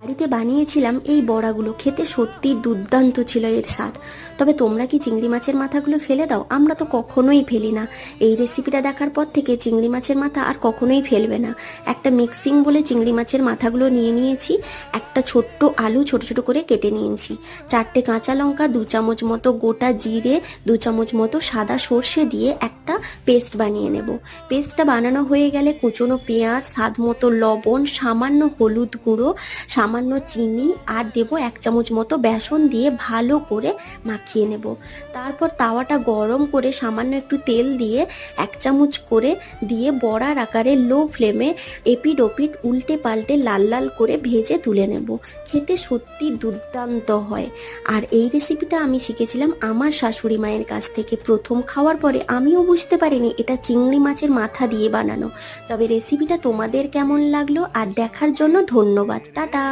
বাড়িতে বানিয়েছিলাম এই বড়াগুলো, খেতে সত্যি দুর্দান্ত ছিল এর স্বাদ। তবে তোমরা কি চিংড়ি মাছের মাথাগুলো ফেলে দাও? আমরা তো কখনোই ফেলি না। এই রেসিপিটা দেখার পর থেকে চিংড়ি মাছের মাথা আর কখনোই ফেলবে না। একটা মিক্সিং বলে চিংড়ি মাছের মাথাগুলো নিয়ে নিয়েছি, একটা ছোট্ট আলু ছোট ছোট করে কেটে নিয়েছি, 4টে কাঁচা লঙ্কা, 2 চামচ মতো গোটা জিরে, 2 চামচ মতো সাদা সর্ষে দিয়ে একটা পেস্ট বানিয়ে নেব। পেস্টটা বানানো হয়ে গেলে কুচনো পেঁয়াজ, স্বাদ মতো লবণ, সামান্য হলুদ গুঁড়ো, সামান্য চিনি আর দেবো 1 চামচ মতো বেসন দিয়ে ভালো করে মাখিয়ে নেব। তারপর তাওয়াটা গরম করে সামান্য একটু তেল দিয়ে 1 চামচ করে দিয়ে বড়ার আকারে লো ফ্লেমে এপিট ওপিট উল্টে পাল্টে লাল লাল করে ভেজে তুলে নেব। খেতে সত্যি দুর্দান্ত হয়। আর এই রেসিপিটা আমি শিখেছিলাম আমার শাশুড়ি মায়ের কাছ থেকে। প্রথম খাওয়ার পরে আমিও বুঝতে পারিনি এটা চিংড়ি মাছের মাথা দিয়ে বানানো। তবে রেসিপিটা তোমাদের কেমন লাগলো আর দেখার জন্য ধন্যবাদ। টাটা।